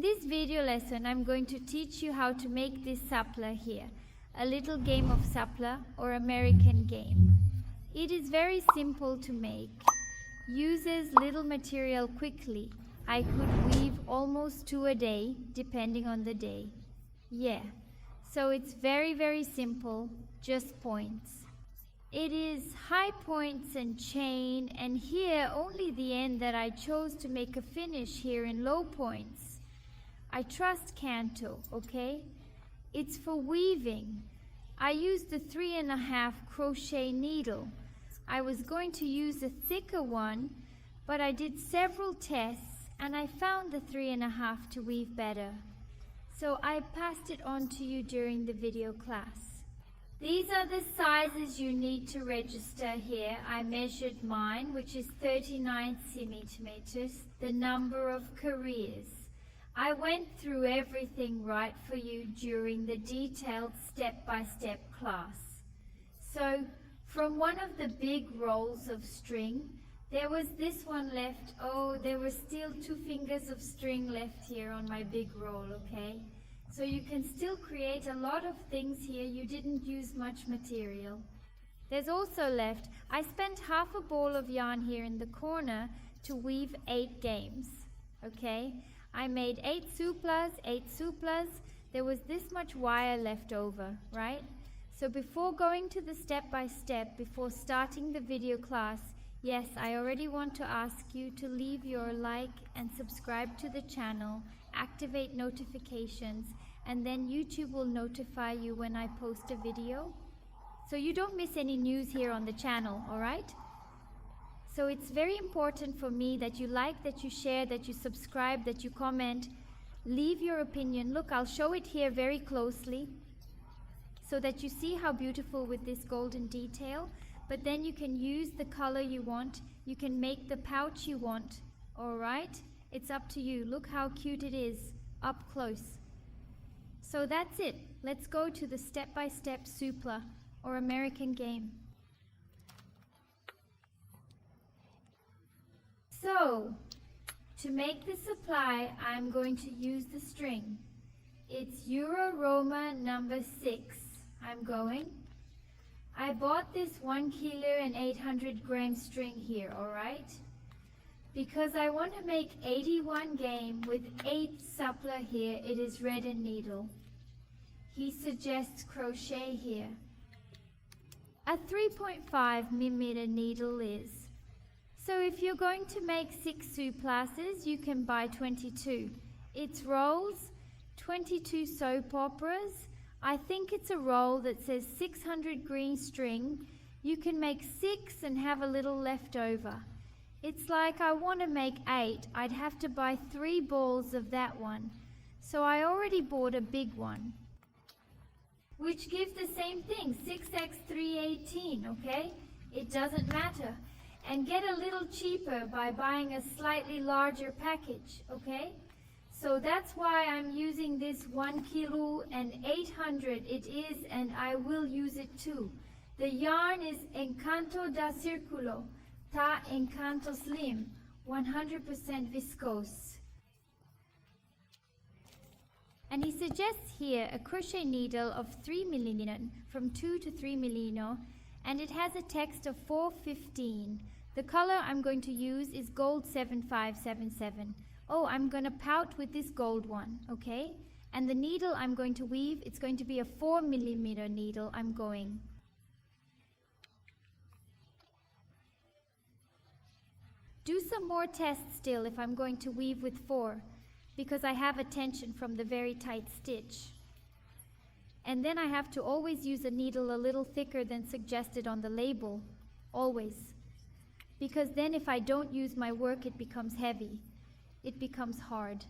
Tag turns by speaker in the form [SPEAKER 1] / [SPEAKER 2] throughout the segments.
[SPEAKER 1] this video lesson, I'm going to teach you how to make this sousplat here, a little game of sousplat or American game. It is very simple to make, uses little material quickly. I could weave almost 2 a day, depending on the day. Yeah, so it's very simple, just points. It is high points and chain, and here only the end that I chose to make a finish here in low points. I trust Canto, okay? It's for weaving. I used the 3.5 crochet needle. I was going to use a thicker one, but I did several tests and I found the 3.5 to weave better. So I passed it on to you during the video class. These are the sizes you need to register here. I measured mine, which is 39 centimeters, the number of careers. I went through everything right for you during the detailed step-by-step class. So, from one of the big rolls of string, there was this one left. Oh, there were still 2 fingers of string left here on my big roll, okay? So you can still create a lot of things here. You didn't use much material. There's also left, I spent half a ball of yarn here in the corner to weave 8 games, okay? I made 8 souplats. There was this much wire left over, right? So before going to the step-by-step, before starting the video class, yes, I already want to ask you to leave your like and subscribe to the channel, activate notifications, and then YouTube will notify you when I post a video. So you don't miss any news here on the channel, alright? So it's very important for me that you like, that you share, that you subscribe, that you comment, leave your opinion. Look, I'll show it here very closely so that you see how beautiful with this golden detail. But then you can use the color you want. You can make the pouch you want. Alright? It's up to you. Look how cute it is up close. So that's it. Let's go to the step-by-step sousplat or American game. So, to make the supply, I'm going to use the string. It's Euro Roma number 6. I bought this 1 kilo and 800 gram string here, alright? Because I want to make 81 game with 8 sousplat here, it is red and needle. He suggests crochet here. A 3.5 millimeter needle is. So if you're going to make 6 souplats, you can buy 22. It's rolls, 22 soap operas. I think it's a roll that says 600 green string. You can make 6 and have a little left over. It's like I want to make 8. I'd have to buy 3 balls of that one. So I already bought a big one, which gives the same thing, 6x 318, okay? It doesn't matter. And get a little cheaper by buying a slightly larger package, okay? So that's why I'm using this 1 kilo and 800. It is, and I will use it too. The yarn is Encanto da Circulo, Ta Encanto Slim, 100% viscose. And he suggests here a crochet needle of 3 millimeter, from 2 to 3 millimeter, and it has a text of 415. The color I'm going to use is gold 7577. Oh, I'm going to pout with this gold one, okay? And the needle I'm going to weave, it's going to be a 4 millimeter needle I'm going. Do some more tests still if I'm going to weave with 4, because I have a tension from the very tight stitch. And then I have to always use a needle a little thicker than suggested on the label, always. Because then if I don't use my work, it becomes heavy. It becomes hard.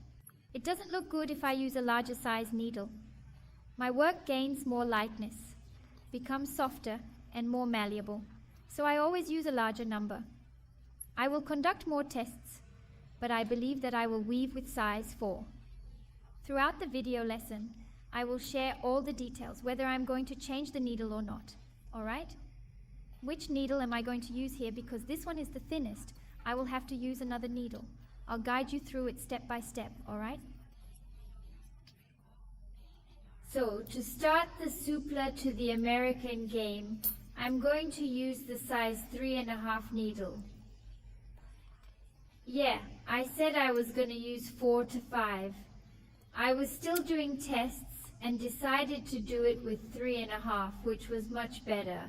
[SPEAKER 1] It doesn't look good if I use a larger size needle. My work gains more lightness, becomes softer and more malleable. So I always use a larger number. I will conduct more tests, but I believe that I will weave with size 4. Throughout the video lesson, I will share all the details, whether I'm going to change the needle or not. Alright? Which needle am I going to use here? Because this one is the thinnest. I will have to use another needle. I'll guide you through it step by step, alright? So to start the sousplat to the American game, I'm going to use the size 3.5 needle. Yeah, I said I was going to use 4 to 5. I was still doing tests and decided to do it with 3.5, which was much better.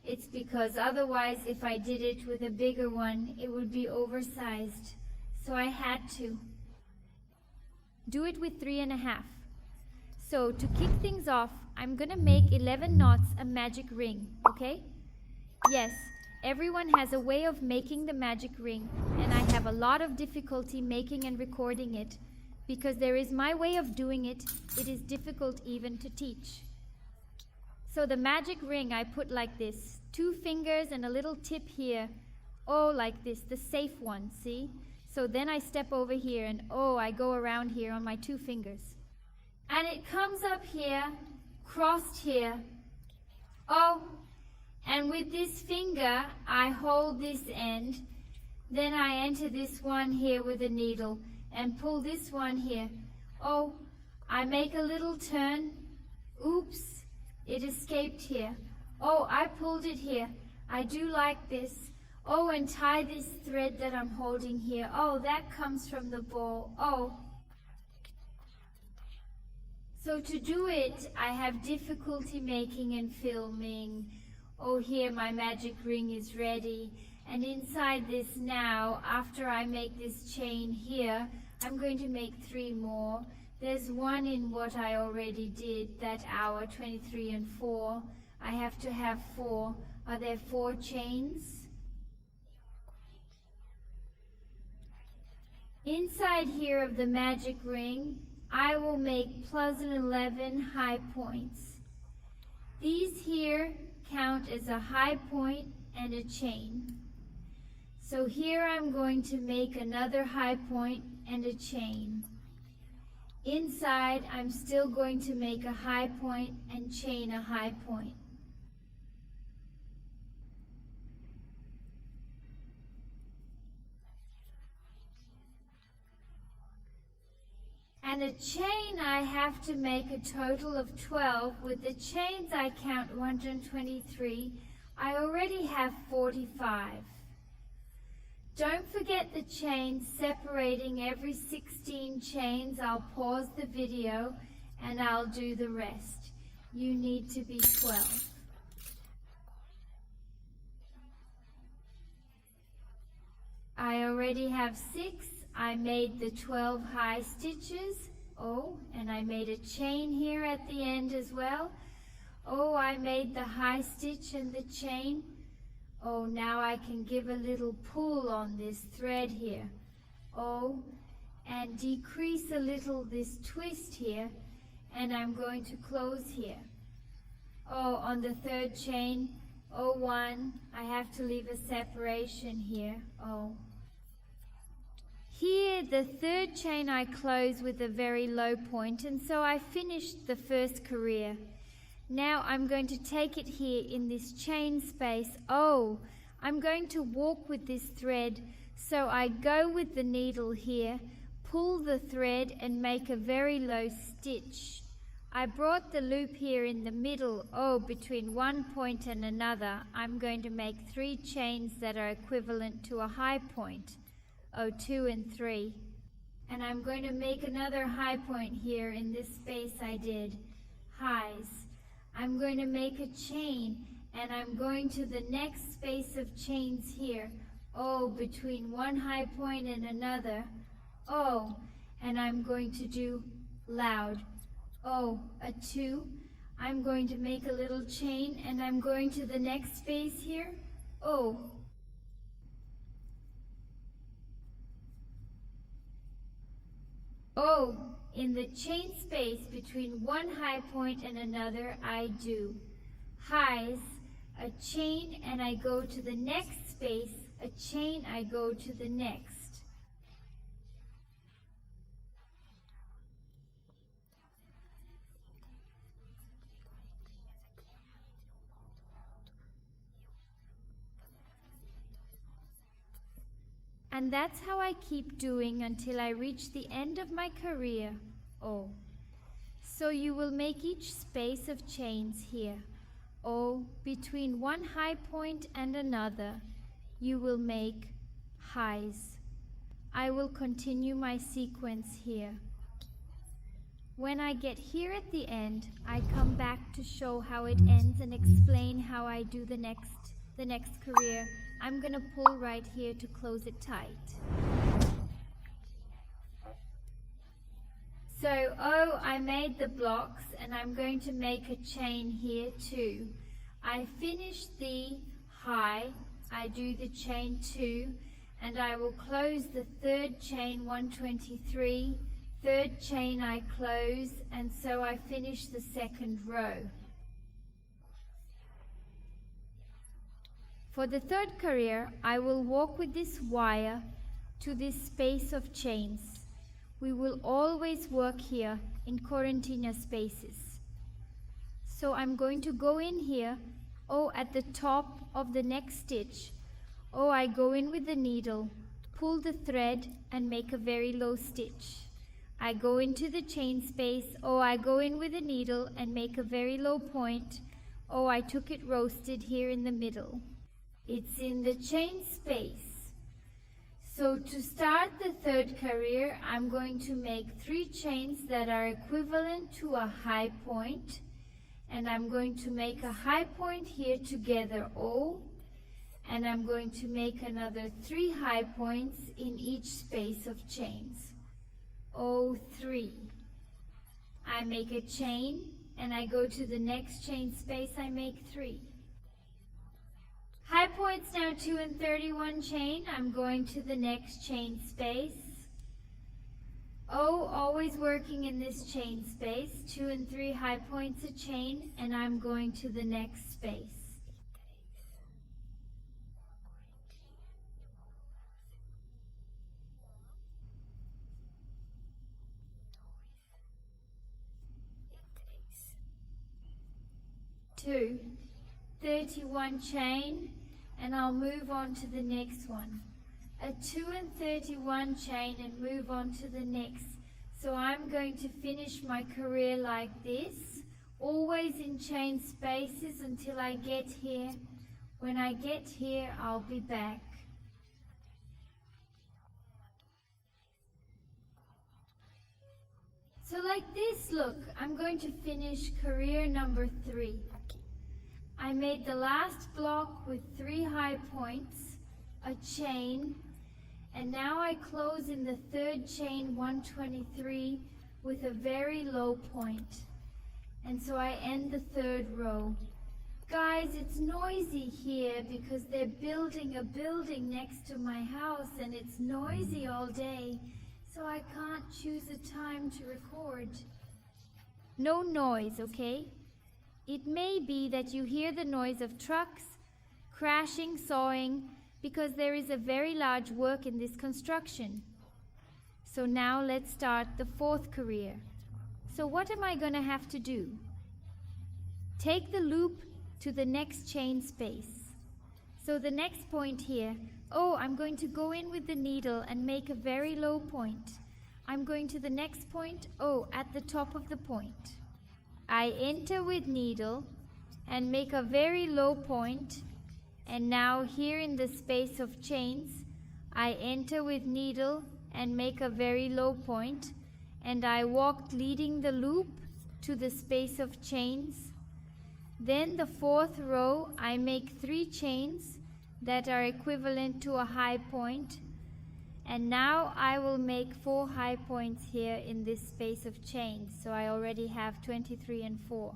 [SPEAKER 1] It's because otherwise if I did it with a bigger one, it would be oversized. So I had to do it with 3.5. So to kick things off, I'm gonna make 11 knots a magic ring, okay? Yes, everyone has a way of making the magic ring, and I have a lot of difficulty making and recording it, because there is my way of doing it. It is difficult even to teach. So the magic ring I put like this, 2 fingers and a little tip here. Oh, like this, the safe one, see? So then I step over here and I go around here on my 2 fingers. And it comes up here, crossed here. And with this finger, I hold this end. Then I enter this one here with a needle and pull this one here. I make a little turn. Oops, it escaped here. I pulled it here. I do like this. And tie this thread that I'm holding here. That comes from the ball. So to do it, I have difficulty making and filming. Here my magic ring is ready. And inside this now, after I make this chain here, I'm going to make 3 more. There's one in what I already did, that hour, 23 and 4. I have to have 4. Are there 4 chains? Inside here of the magic ring, I will make +11 high points. These here count as a high point and a chain. So here I'm going to make another high point and a chain. Inside, I'm still going to make a high point and chain a high point. And a chain I have to make a total of 12. With the chains I count 123. I already have 45. Don't forget the chains separating every 16 chains. I'll pause the video and I'll do the rest. You need to be 12. I already have 6. I made the 12 high stitches. And I made a chain here at the end as well. I made the high stitch and the chain. Now I can give a little pull on this thread here. And decrease a little this twist here. And I'm going to close here. On the 3rd chain, 1, I have to leave a separation here. Here, the 3rd chain I close with a very low point, and so I finished the first career. Now I'm going to take it here in this chain space. I'm going to walk with this thread, so I go with the needle here, pull the thread and make a very low stitch. I brought the loop here in the middle, between one point and another. I'm going to make 3 chains that are equivalent to a high point. 2 and 3. And I'm going to make another high point here in this space I did. Highs. I'm going to make a chain, and I'm going to the next space of chains here. Between one high point and another. And I'm going to do loud. A 2. I'm going to make a little chain, and I'm going to the next space here. In the chain space between one high point and another, I do highs, a chain, and I go to the next space, a chain, I go to the next. And that's how I keep doing until I reach the end of my career. So you will make each space of chains here, or between one high point and another, you will make highs. I will continue my sequence here. When I get here at the end, I come back to show how it ends and explain how I do the next career. I'm gonna pull right here to close it tight. So, I made the blocks and I'm going to make a chain here too. I finish the high, I do the chain 2, and I will close the third chain 123, third chain I close, and so I finish the second row. For the third career, I will walk with this wire to this space of chains. We will always work here in Corintina spaces. So I'm going to go in here, at the top of the next stitch. I go in with the needle, pull the thread and make a very low stitch. I go into the chain space, I go in with the needle and make a very low point. I took it roasted here in the middle. It's in the chain space. So to start the third career, I'm going to make 3 chains that are equivalent to a high point, and I'm going to make a high point here together, and I'm going to make another 3 high points in each space of chains. 3. I make a chain and I go to the next chain space, I make 3. High points now 2 and 31 chain, I'm going to the next chain space. Always working in this chain space, 2 and 3 high points a chain, and I'm going to the next space. Two, 31 chain, and I'll move on to the next one. A 2 and 31 chain and move on to the next. So I'm going to finish my career like this, always in chain spaces until I get here. When I get here, I'll be back. So like this, look, I'm going to finish career number 3. I made the last block with 3 high points, a chain, and now I close in the third chain 123 with a very low point. And so I end the third row. Guys, it's noisy here because they're building a building next to my house and it's noisy all day, so I can't choose a time to record. No noise, okay? It may be that you hear the noise of trucks, crashing, sawing, because there is a very large work in this construction. So now let's start the 4th career. So what am I going to have to do? Take the loop to the next chain space. So the next point here, I'm going to go in with the needle and make a very low point. I'm going to the next point, at the top of the point. I enter with needle and make a very low point, and now here in the space of chains, I enter with needle and make a very low point, and I walked leading the loop to the space of chains. Then the 4th row, I make 3 chains that are equivalent to a high point, and now I will make 4 high points here in this space of chains. So I already have 23 and 4.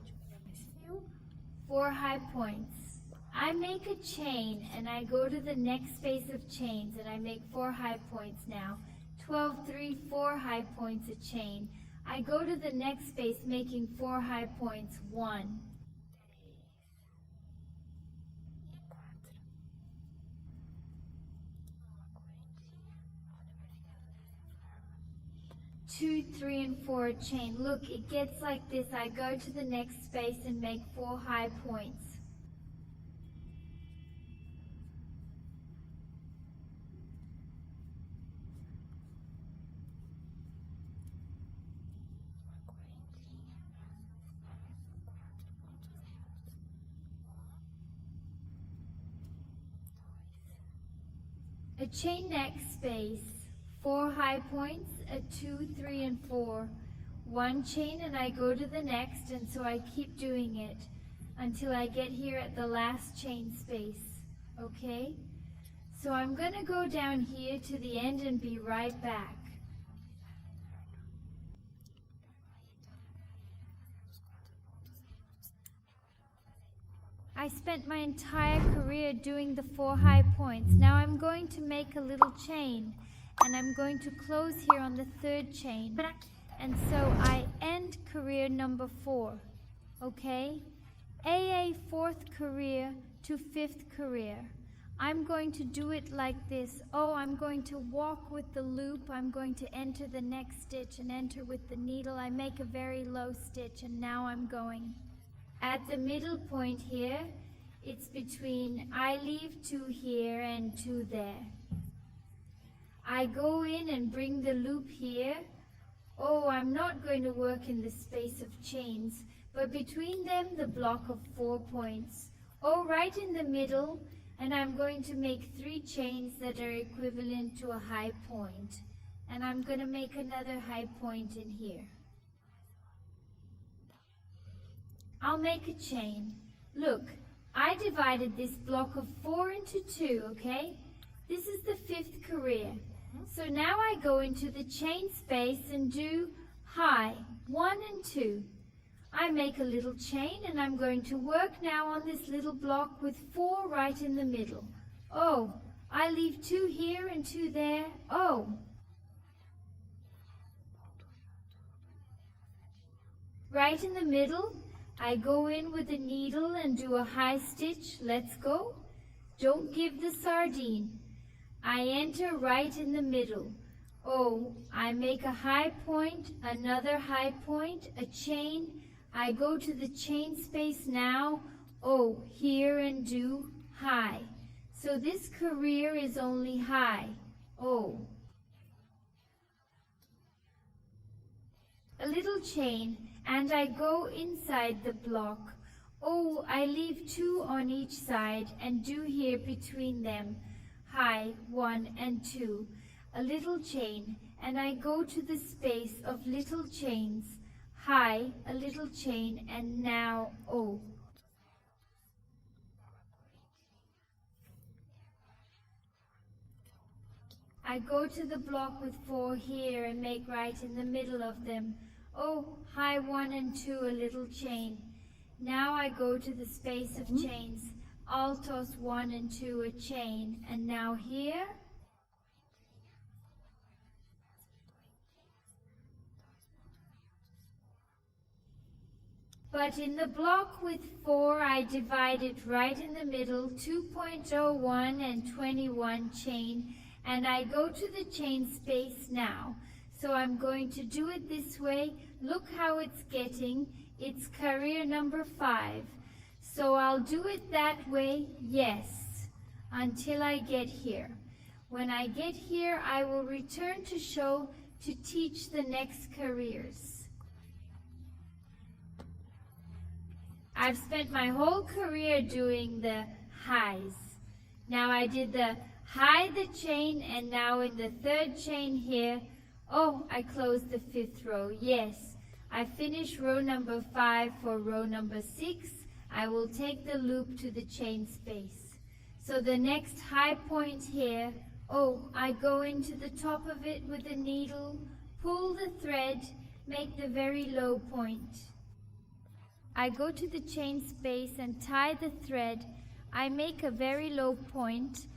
[SPEAKER 1] 4 high points. I make a chain and I go to the next space of chains and I make 4 high points now. 12, 3, 4 high points a chain. I go to the next space making 4 high points, 1. 2, 3, and 4 chain. Look, it gets like this. I go to the next space and make 4 high points. a chain next space, 4 high points, a 2, 3, and 4, 1 chain, and I go to the next, and so I keep doing it until I get here at the last chain space, okay? So I'm going to go down here to the end and be right back. I spent my entire career doing the 4 high points. Now I'm going to make a little chain, and I'm going to close here on the 3rd chain. And so I end career number 4, okay? AA 4th career to 5th career. I'm going to do it like this. Oh, I'm going to walk with the loop. I'm going to enter the next stitch and enter with the needle. I make a very low stitch, and now I'm going. At the middle point here, it's between, I leave 2 here and 2 there. I go in and bring the loop here. Oh, I'm not going to work in the space of chains, but between them the block of 4 points. Oh, right in the middle, and I'm going to make 3 chains that are equivalent to a high point. And I'm going to make another high point in here. I'll make a chain. Look, I divided this block of 4 into 2, okay? This is the 5th career. So now I go into the chain space and do high, 1 and 2. I make a little chain, and I'm going to work now on this little block with 4 right in the middle. Oh, I leave 2 here and 2 there. Oh. Right in the middle, I go in with a needle and do a high stitch. Let's go. Don't give the sardine. I enter right in the middle. Oh, I make a high point, another high point, a chain. I go to the chain space now. Oh, here and do high. So this career is only high. Oh. A little chain, and I go inside the block. Oh, I leave 2 on each side and do here between them. High, 1 and 2. A little chain, and I go to the space of little chains. High, a little chain, and now oh. I go to the block with 4 here and make right in the middle of them. Oh, high 1 and 2, a little chain. Now I go to the space of chains. Altos 1 and 2, a chain. And now here. But in the block with 4, I divide it right in the middle, 2.01 and 21 chain. And I go to the chain space now. So I'm going to do it this way. Look how it's getting. It's career number 5. So I'll do it that way, yes, until I get here. When I get here, I will return to teach the next careers. I've spent my whole career doing the highs. Now I did the high the chain, and now in the 3rd chain here, oh, I closed the 5th row. Yes, I finished row number 5 for row number 6. I will take the loop to the chain space. So the next high point here, oh, I go into the top of it with a needle, pull the thread, make the very low point. I go to the chain space and tie the thread. I make a very low point,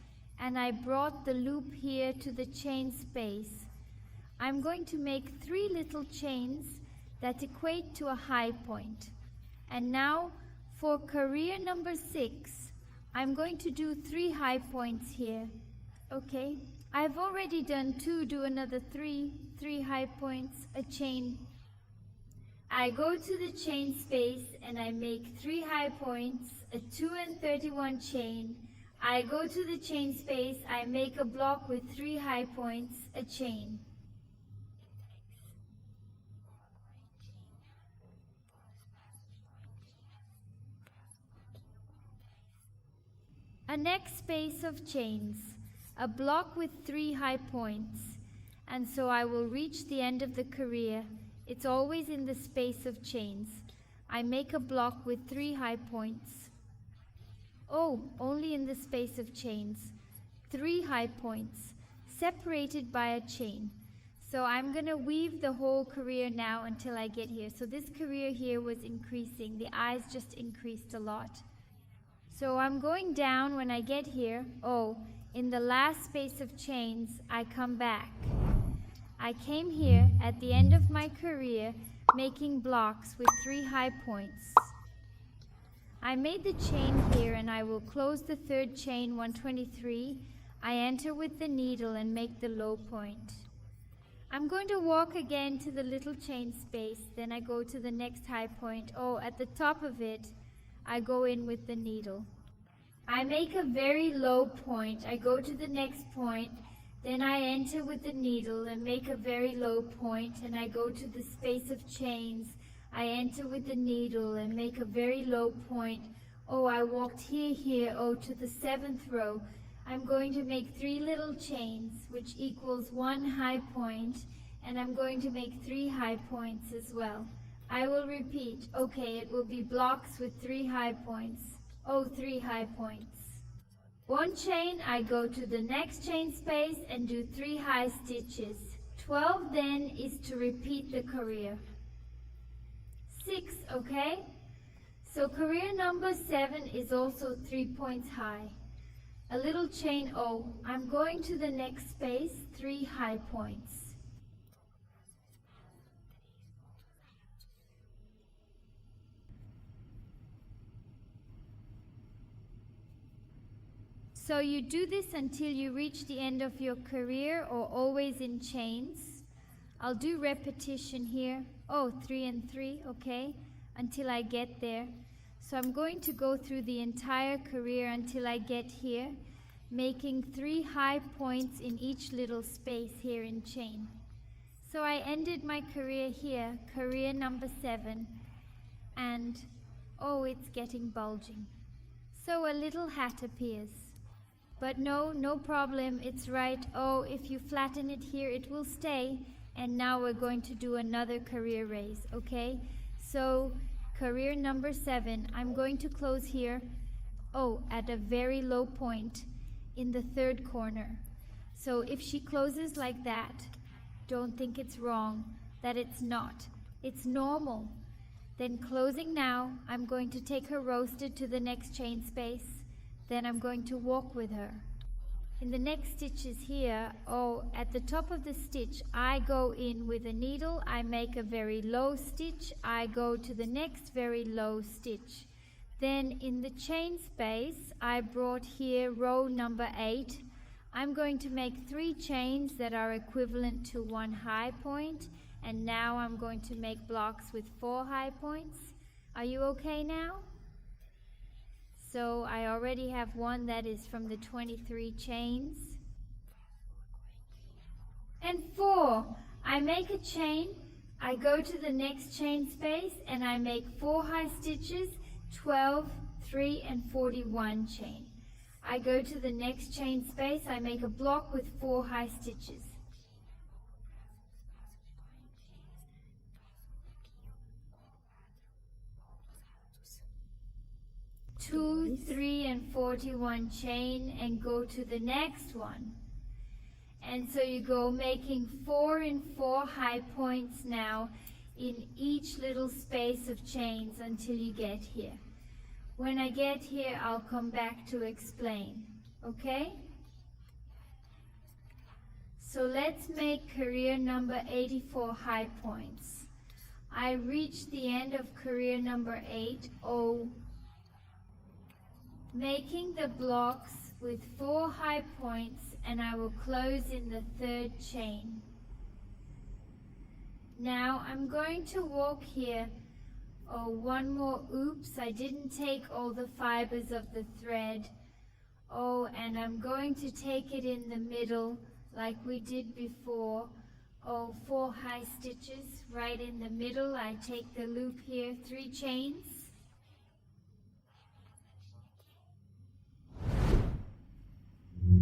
[SPEAKER 1] and I brought the loop here to the chain space. I'm going to make 3 little chains that equate to a high point. And now for career number 6, I'm going to do 3 high points here. Okay, I've already done 2, do another 3 high points, a chain. I go to the chain space and I make 3 high points, a 2 and 31 chain. I go to the chain space, I make a block with 3 high points, a chain. A next space of chains, a block with 3 high points, and so I will reach the end of the career. It's always in the space of chains. I make a block with 3 high points. Oh, only in the space of chains. 3 high points, separated by a chain. So I'm going to weave the whole career now until I get here. So this career here was increasing. The eyes just increased a lot. So I'm going down when I get here. Oh, in the last space of chains, I come back. I came here at the end of my career, making blocks with 3 high points. I made the chain here, and I will close the third chain, 123. I enter with the needle and make the low point. I'm going to walk again to the little chain space, then I go to the next high point. Oh, at the top of it, I go in with the needle. I make a very low point. I go to the next point, then I enter with the needle and make a very low point, and I go to the space of chains. I enter with the needle and make a very low point. Oh, I walked here, oh, to the 7th row. I'm going to make 3 little chains, which equals 1 high point, and I'm going to make 3 high points as well. I will repeat. Okay, it will be blocks with 3 high points. Oh, 3 high points. 1 chain, I go to the next chain space and do 3 high stitches. 12 then is to repeat the career. 6, okay? So career number 7 is also 3 points high. A little chain O. I'm going to the next space, 3 high points. So you do this until you reach the end of your career, or always in chains. I'll do repetition here. Oh, 3 and 3, okay, until I get there. So I'm going to go through the entire career until I get here, making 3 high points in each little space here in chain. So I ended my career here, career number 7, and oh, it's getting bulging. So a little hat appears. But no problem, it's right. Oh, if you flatten it here, it will stay. And now we're going to do another career raise, okay? So career number 7, I'm going to close here, oh, at a very low point in the 3rd corner. So if she closes like that, don't think it's wrong, that it's not. It's normal. Then closing now, I'm going to take her roasted to the next chain space. Then I'm going to walk with her. In the next stitches here, oh, at the top of the stitch, I go in with a needle, I make a very low stitch, I go to the next very low stitch. Then in the chain space, I brought here row number 8. I'm going to make 3 chains that are equivalent to 1 high point, and now I'm going to make blocks with 4 high points. Are you okay now? So I already have one that is from the 23 chains. And 4, I make a chain, I go to the next chain space, and I make 4 high stitches, 12, 3, and 41 chain. I go to the next chain space, I make a block with 4 high stitches. Two, 3, and 41 chain, and go to the next one. And so you go making 4 and 4 high points now in each little space of chains until you get here. When I get here, I'll come back to explain, okay? So let's make career number 84 high points. I reach the end of career number 8, oh, making the blocks with 4 high points, and I will close in the 3rd chain. Now I'm going to walk here. Oh, one more, oops, I didn't take all the fibers of the thread. Oh, and I'm going to take it in the middle like we did before. Oh, 4 high stitches right in the middle. I take the loop here, 3 chains.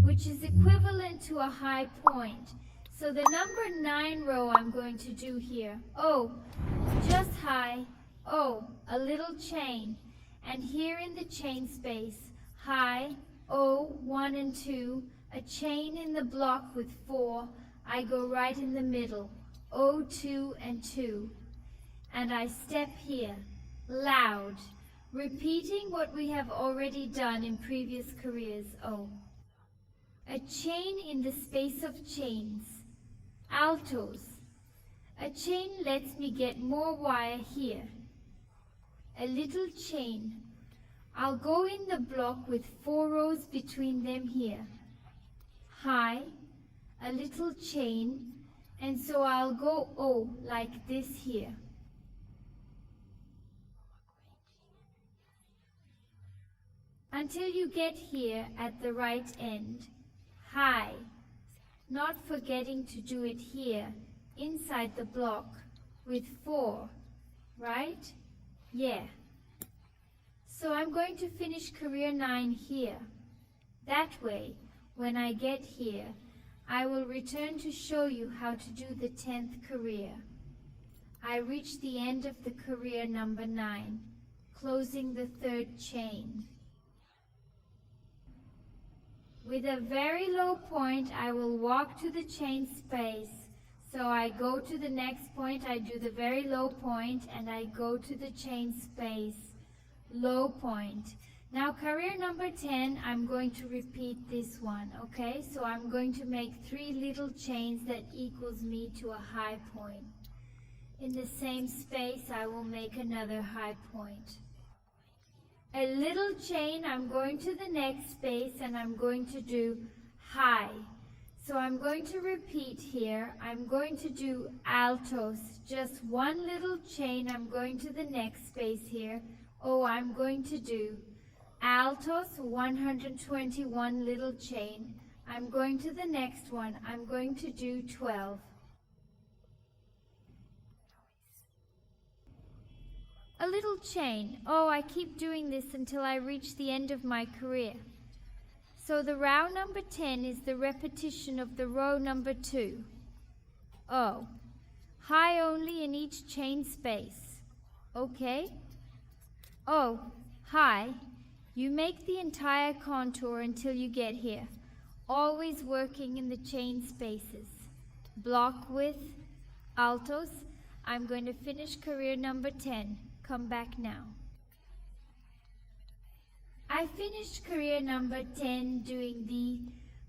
[SPEAKER 1] which is equivalent to a high point. So the number 9 row I'm going to do here. Oh, just high. Oh, a little chain. And here in the chain space, high, oh, 1 and 2, a chain in the block with 4. I go right in the middle, oh, 2 and 2. And I step here, loud, repeating what we have already done in previous careers. Oh, a chain in the space of chains, altos. A chain lets me get more wire here. A little chain. I'll go in the block with 4 rows between them here. High, a little chain, and so I'll go oh like this here. Until you get here at the right end. High, not forgetting to do it here, inside the block, with 4, right? Yeah. So I'm going to finish career 9 here. That way, when I get here, I will return to show you how to do the 10th career. I reach the end of the career number 9, closing the 3rd chain. With a very low point, I will walk to the chain space. So I go to the next point, I do the very low point, and I go to the chain space, low point. Now career number 10, I'm going to repeat this one, okay? So I'm going to make 3 little chains that equals me to a high point. In the same space, I will make another high point. A little chain, I'm going to the next space and I'm going to do high. So I'm going to repeat here. I'm going to do altos, just 1 little chain. I'm going to the next space here. Oh, I'm going to do altos, 121 little chain. I'm going to the next one. I'm going to do 12. A little chain. Oh, I keep doing this until I reach the end of my career. So the row number 10 is the repetition of the row number 2. Oh, high only in each chain space. Okay. Oh, high. You make the entire contour until you get here, always working in the chain spaces. Block width, altos. I'm going to finish career number 10. Come back now. I finished career number 10 doing the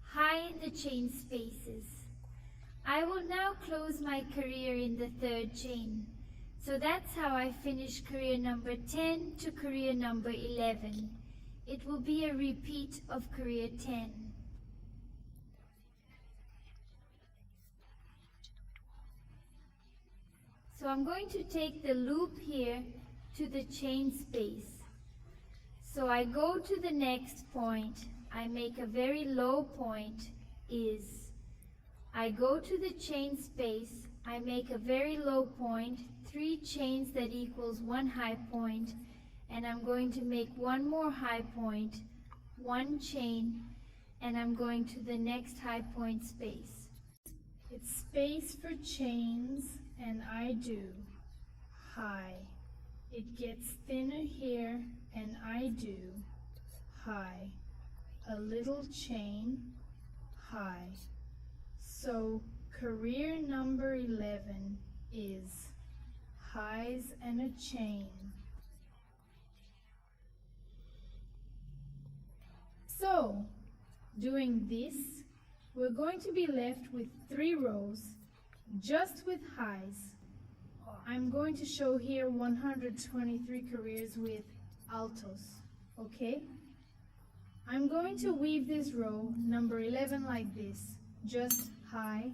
[SPEAKER 1] high in the chain spaces. I will now close my career in the 3rd chain. So that's how I finish career number 10 to career number 11. It will be a repeat of career 10. So I'm going to take the loop here to the chain space. So I go to the next point. I make a very low point is. I go to the chain space. I make a very low point, 3 chains that equals 1 high point, and I'm going to make 1 more high point, 1 chain, and I'm going to the next high point space.
[SPEAKER 2] It's space for chains, and I do high. It gets thinner here, and I do high. A little chain, high. So career number 11 is highs and a chain. So, doing this, we're going to be left with 3 rows just with highs. I'm going to show here 123 careers with altos, okay? I'm going to weave this row, number 11, like this, just high,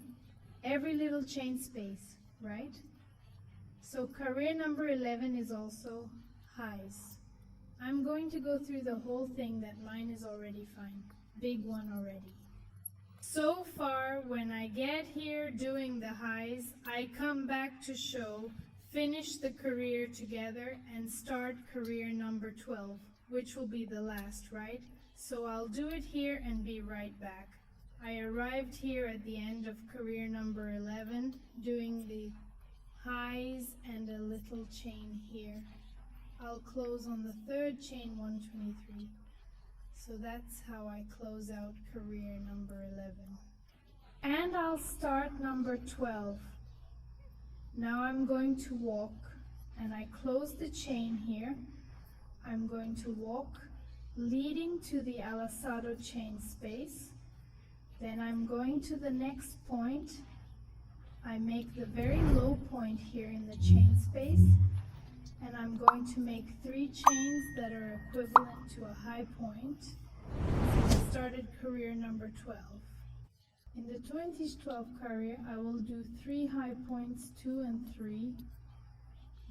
[SPEAKER 2] every little chain space, right? So career number 11 is also highs. I'm going to go through the whole thing. That mine is already fine, big one already. So far, when I get here doing the highs, I come back to show, finish the career together and start career number 12, which will be the last, right? So I'll do it here and be right back. I arrived here at the end of career number 11, doing the highs and a little chain here. I'll close on the third chain 123. So that's how I close out career number 11. And I'll start number 12. Now I'm going to walk, and I close the chain here. I'm going to walk leading to the alazado chain space. Then I'm going to the next point. I make the very low point here in the chain space, and I'm going to make 3 chains that are equivalent to a high point. So I started career number 12. In the 2012 career, I will do 3 high points, 2 and 3.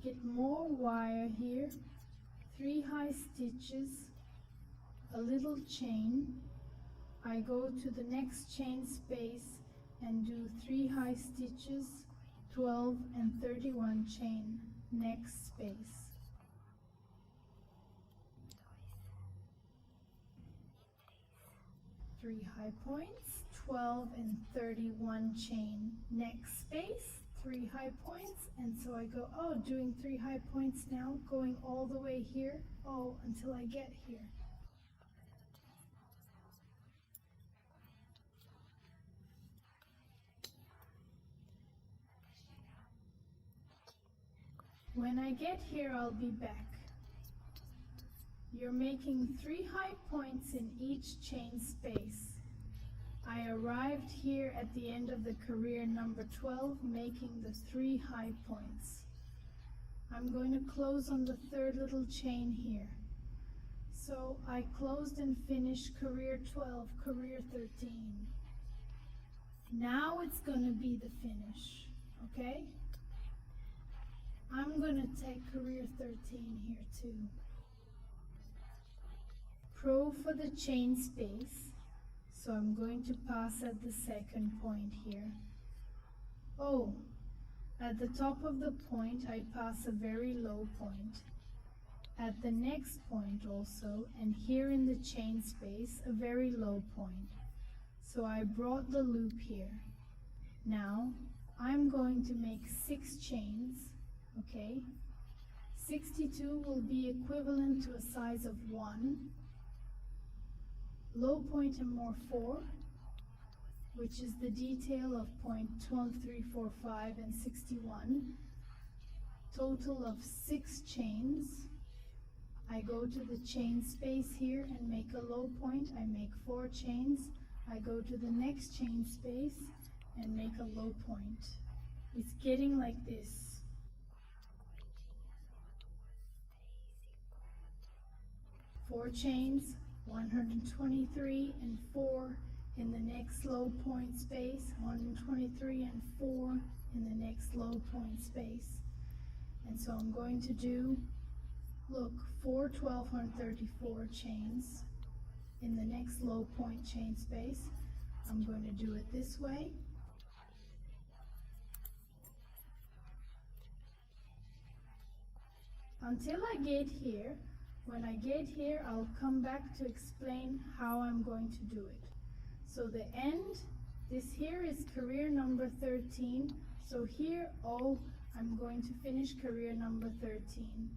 [SPEAKER 2] Get more wire here, 3 high stitches, a little chain. I go to the next chain space and do 3 high stitches, 12 and 31 chain, next space. Three high points, 12 and 31 chain, next space, 3 high points, and so I go, doing 3 high points now, going all the way here, until I get here. When I get here, I'll be back. You're making 3 high points in each chain space. I arrived here at the end of the career number 12, making the 3 high points. I'm going to close on the third little chain here. So I closed and finished career 12, career 13. Now it's going to be the finish, okay? I'm going to take career 13 here too. Pro for the chain space, so I'm going to pass at the second point here. At the top of the point I pass a very low point. At the next point also, and here in the chain space, a very low point. So I brought the loop here. Now I'm going to make 6 chains. Okay, 62 will be equivalent to a size of 1, low point and more 4, which is the detail of point 12, 3, 4, 5 and 61, total of 6 chains. I go to the chain space here and make a low point. I make 4 chains. I go to the next chain space and make a low point. It's getting like this. 4 chains, 123 and 4 in the next low point space, 123 and 4 in the next low point space. And so I'm going to do, look, 4 1234 chains in the next low point chain space. I'm going to do it this way. Until I get here. When I get here, I'll come back to explain how I'm going to do it. So the end, this here is career number 13. So here, I'm going to finish career number 13.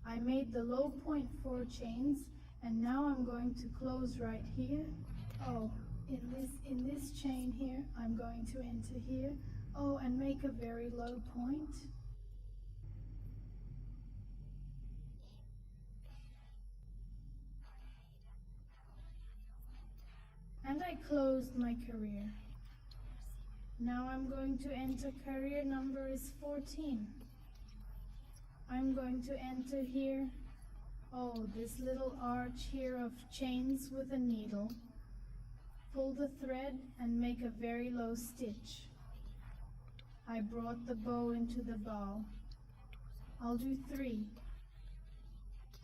[SPEAKER 2] I made the low point 4 chains, and now I'm going to close right here. In this chain here, I'm going to enter here. And make a very low point. And I closed my career. Now I'm going to enter career number is 14. I'm going to enter here, this little arch here of chains with a needle. Pull the thread and make a very low stitch. I brought the bow into the bow. I'll do 3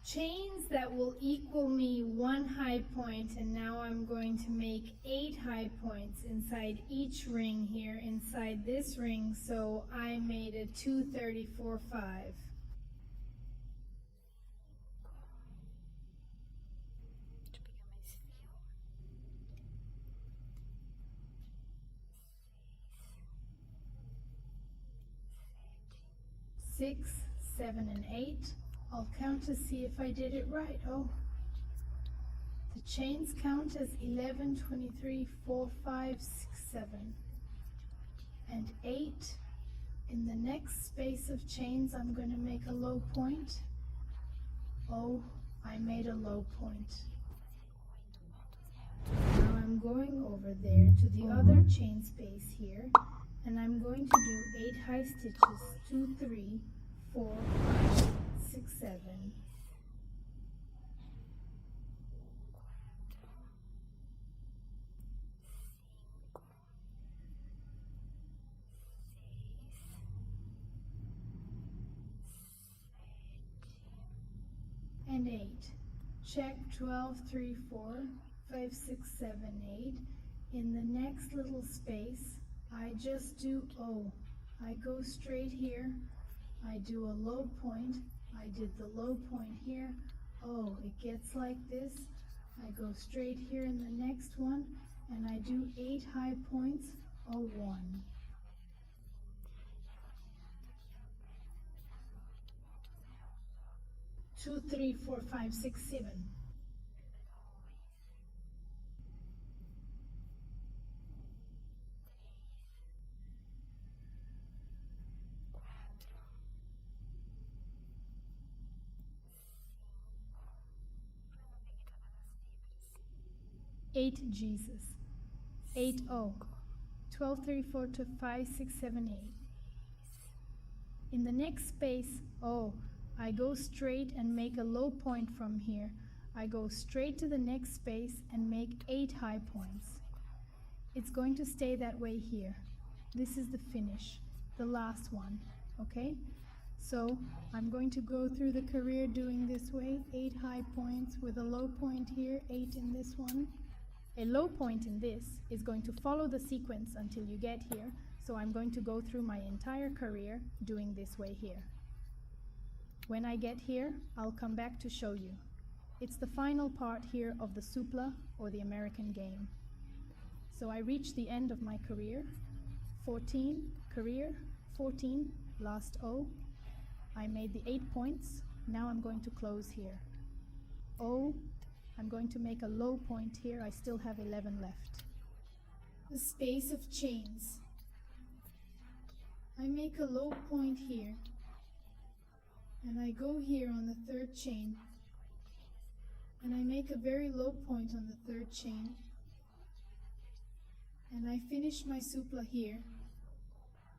[SPEAKER 2] chains that will equal me 1 high point, and now I'm going to make 8 high points inside each ring here, inside this ring, so I made a 234 5. 6, 7, and 8. I'll count to see if I did it right. Oh, the chains count as 11, 23, 4, 5, 6, 7, and 8. In the next space of chains, I'm going to make a low point. Oh, I made a low point. Now I'm going over there to the other chain space here, and I'm going to do 8 high stitches, 2, 3, 4, 5, 6, 7. And 8. Check 12, 3, 4, 5, 6, 7, 8. In the next little space, I just do O. I go straight here. I do a low point. I did the low point here. Oh, it gets like this. I go straight here in the next one, and I do 8 high points. Oh, 1. 2, 3, 4, 5, 6, 7. Eight Jesus. 8 O. 12, 3, 4, 2, 5, 6, 7, 8. In the next space, O, I go straight and make a low point from here. I go straight to the next space and make 8 high points. It's going to stay that way here. This is the finish, the last one, okay? So I'm going to go through the career doing this way, 8 high points with a low point here, 8 in this one. A low point in this is going to follow the sequence until you get here, so I'm going to go through my entire career doing this way here. When I get here, I'll come back to show you. It's the final part here of the souplat, or the American game. So I reach the end of my career, 14, career, 14, last O. I made the 8 points, now I'm going to close here. O, I'm going to make a low point here, I still have 11 left. The space of chains. I make a low point here, and I go here on the 3rd chain, and I make a very low point on the 3rd chain, and I finish my souplat here.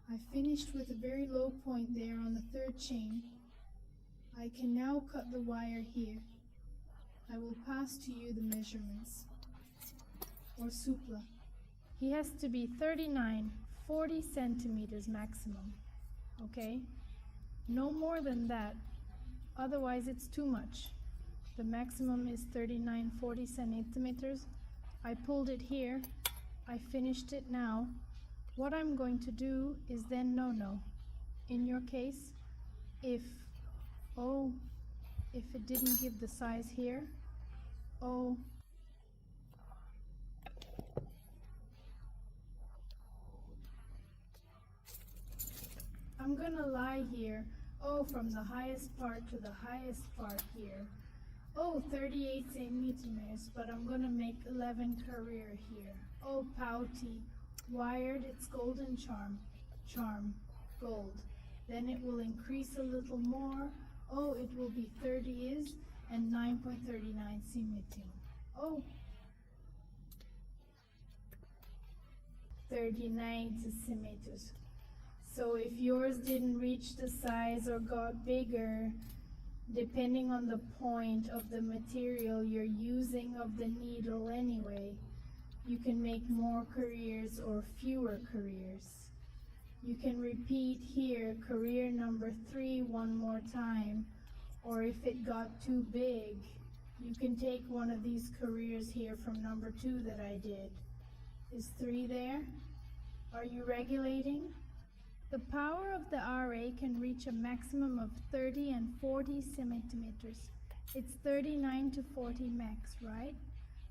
[SPEAKER 2] I finished with a very low point there on the 3rd chain. I can now cut the wire here. I will pass to you the measurements, or souplat. He has to be 40 centimeters maximum, okay? No more than that, otherwise it's too much. The maximum is 40 centimeters. I pulled it here, I finished it now. What I'm going to do is then no. In your case, if it didn't give the size here, I'm gonna lie here, from the highest part to the highest part here. 38 centimeters, but I'm gonna make 11 career here. Pouty, wired, it's golden charm, gold. Then it will increase a little more. It will be 30 is, and 9.39 centimeters. 39 centimeters. So if yours didn't reach the size or got bigger, depending on the point of the material you're using of the needle anyway, you can make more careers or fewer careers. You can repeat here career number 3 one more time, or if it got too big, you can take one of these careers here from number 2 that I did. Is 3 there? Are you regulating? The power of the RA can reach a maximum of 30 and 40 centimeters. It's 39 to 40 max, right?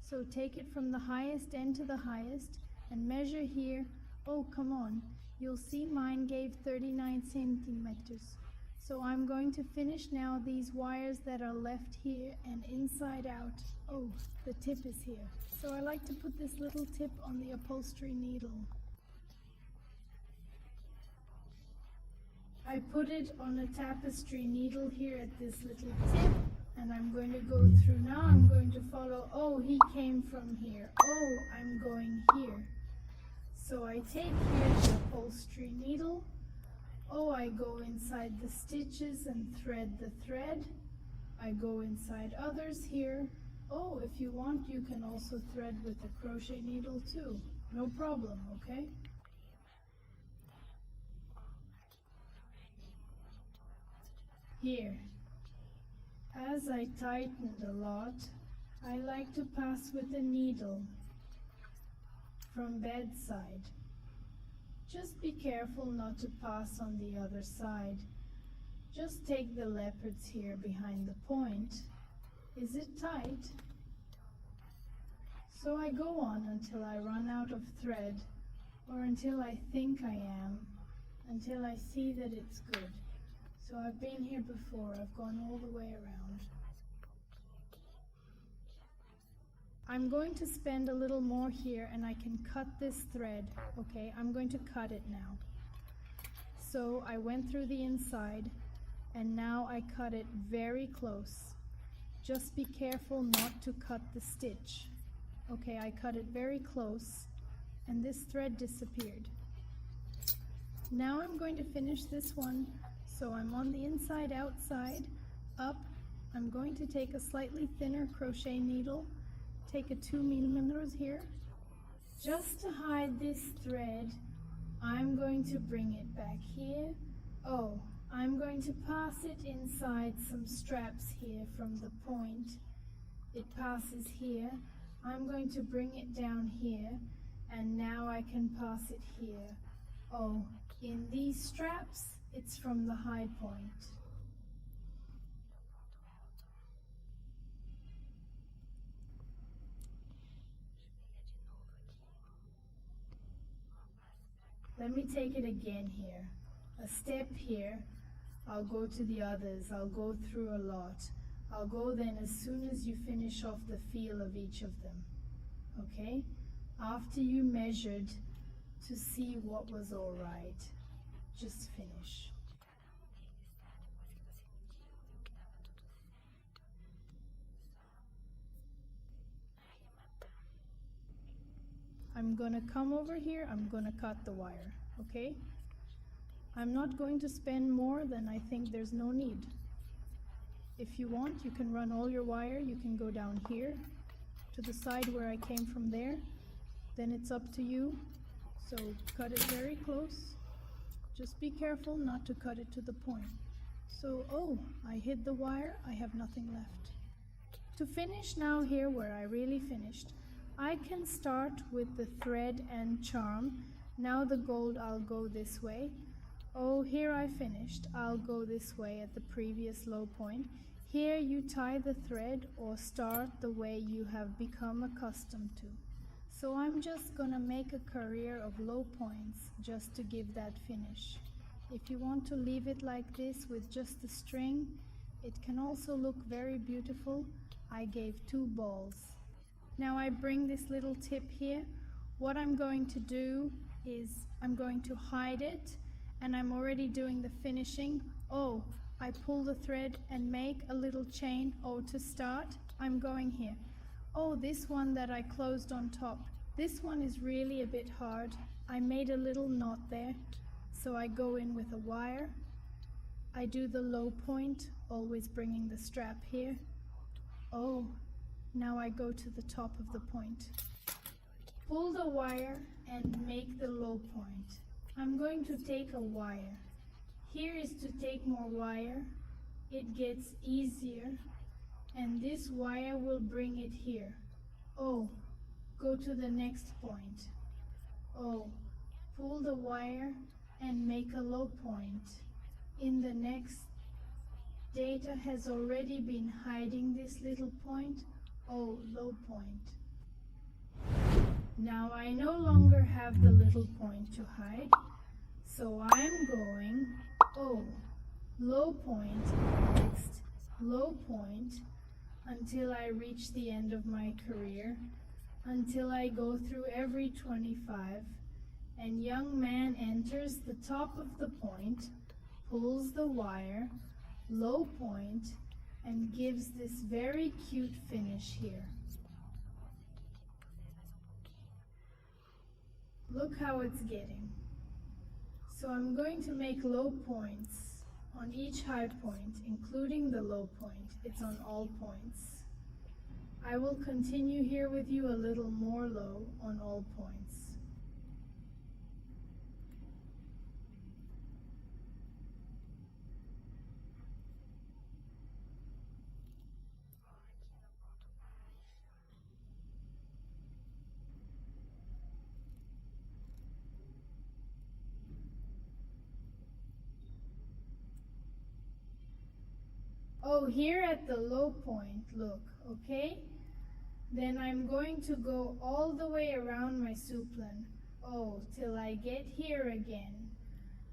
[SPEAKER 2] So take it from the highest end to the highest and measure here. Come on. You'll see mine gave 39 centimeters. So I'm going to finish now these wires that are left here and inside out. Oh, the tip is here. So I like to put this little tip on the upholstery needle. I put it on a tapestry needle here at this little tip, and I'm going to go through. Now I'm going to follow. Oh, he came from here. Oh, I'm going here. So I take here the upholstery needle. Oh, I go inside the stitches and thread the thread. I go inside others here. Oh, if you want, you can also thread with a crochet needle too. No problem, okay? Here, as I tightened a lot, I like to pass with a needle from bedside. Just be careful not to pass on the other side. Just take the leopards here behind the point. Is it tight? So I go on until I run out of thread, or until I think I am, until I see that it's good. So I've been here before, I've gone all the way around. I'm going to spend a little more here and I can cut this thread. Okay, I'm going to cut it now. So I went through the inside and now I cut it very close. Just be careful not to cut the stitch. Okay, I cut it very close and this thread disappeared. Now I'm going to finish this one. So I'm on the inside, outside, up. I'm going to take a slightly thinner crochet needle, take a 2 millimeters here. Just to hide this thread, I'm going to bring it back here. Oh, I'm going to pass it inside some straps here from the point. It passes here. I'm going to bring it down here, and now I can pass it here. Oh, in these straps, it's from the high point. Let me take it again here. A step here, I'll go to the others, I'll go through a lot. I'll go then as soon as you finish off the feel of each of them. Okay? After you measured to see what was all right. Just finish. I'm gonna come over here, I'm gonna cut the wire, okay? I'm not going to spend more than I think there's no need. If you want, you can run all your wire, you can go down here to the side where I came from there. Then it's up to you. So cut it very close. Just be careful not to cut it to the point. So, oh, I hid the wire, I have nothing left. To finish now here where I really finished, I can start with the thread and charm. Now the gold, I'll go this way. Oh, here I finished. I'll go this way at the previous low point. Here you tie the thread or start the way you have become accustomed to. So I'm just gonna make a career of low points just to give that finish. If you want to leave it like this with just the string, it can also look very beautiful. I gave 2 balls. Now I bring this little tip here. What I'm going to do is I'm going to hide it, and I'm already doing the finishing. Oh, I pull the thread and make a little chain. Oh, to start, I'm going here. Oh, this one that I closed on top. This one is really a bit hard. I made a little knot there. So I go in with a wire. I do the low point, always bringing the strap here. Oh, now I go to the top of the point. Pull the wire and make the low point. I'm going to take a wire. Here is to take more wire. It gets easier, and this wire will bring it here. Oh, go to the next point. Oh, pull the wire and make a low point. In the next, Data has already been hiding this little point. Oh, low point. Now I no longer have the little point to hide, so I'm going, oh, low point, next, low point, until I reach the end of my career, until I go through every 25, and young man enters the top of the point, pulls the wire, low point, and gives this very cute finish here. Look how it's getting. So I'm going to make low points on each high point, including the low point. It's on all points. I will continue here with you a little more low on all points. Oh, here at the low point, look, okay? Then I'm going to go all the way around my souplan. Oh, till I get here again.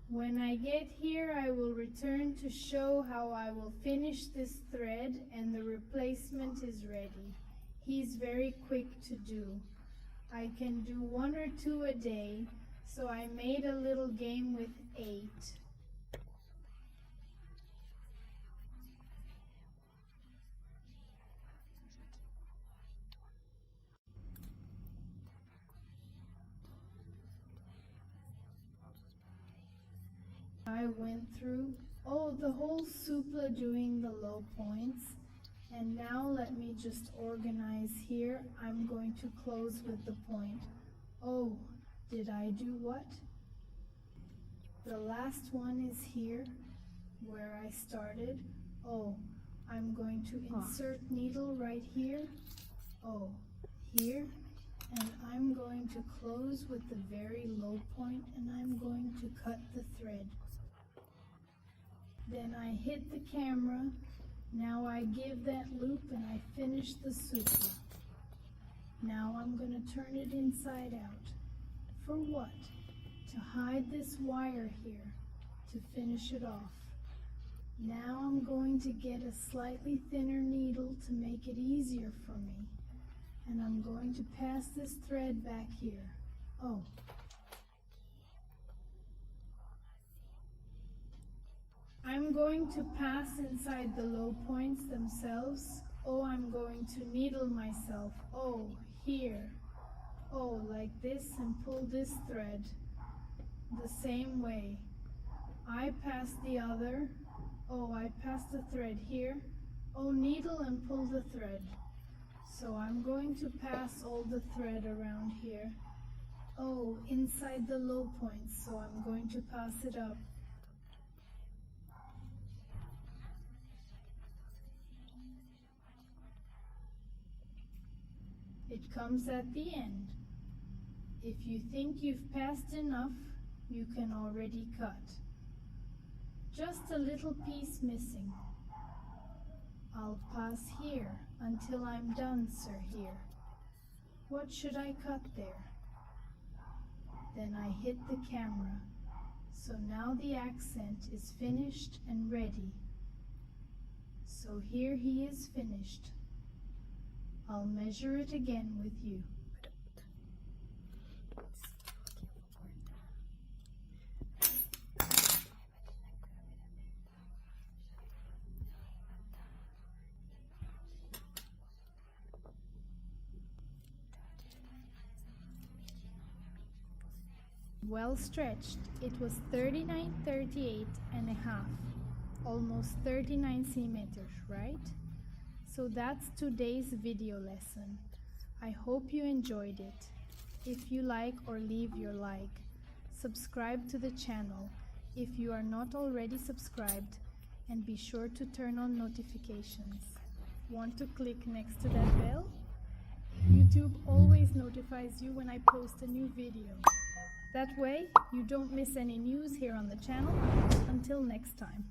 [SPEAKER 2] When I get here, I will return to show how I will finish this thread and the replacement is ready. He's very quick to do. I can do 1 or 2 a day, so I made a little game with 8. I went through the whole soupla doing the low points, and now let me just organize here. I'm going to close with the point. Oh, did I do what? The last one is here where I started. Oh, I'm going to insert needle right here. Oh, here. And I'm going to close with the very low point, and I'm going to cut the thread. Then I hit the camera. Now I give that loop and I finish the soupla. Now I'm going to turn it inside out. For what? To hide this wire here, to finish it off. Now I'm going to get a slightly thinner needle to make it easier for me. And I'm going to pass this thread back here. Oh. I'm going to pass inside the low points themselves. Oh, I'm going to needle myself. Oh, here. Oh, like this, and pull this thread the same way. I pass the other. Oh, I pass the thread here. Oh, needle and pull the thread. So I'm going to pass all the thread around here. Oh, inside the low points, so I'm going to pass it up. It comes at the end. If you think you've passed enough, you can already cut. Just a little piece missing. I'll pass here until I'm done, sir, here. What should I cut there? Then I hit the camera. So now the accent is finished and ready. So here he is finished. I'll measure it again with you. Well stretched, it was 39.38 and a half, almost 39 centimeters, right? So that's today's video lesson. I hope you enjoyed it. If you like or leave your like, subscribe to the channel if you are not already subscribed, and be sure to turn on notifications. Want to click next to that bell? YouTube always notifies you when I post a new video. That way, you don't miss any news here on the channel. Until next time.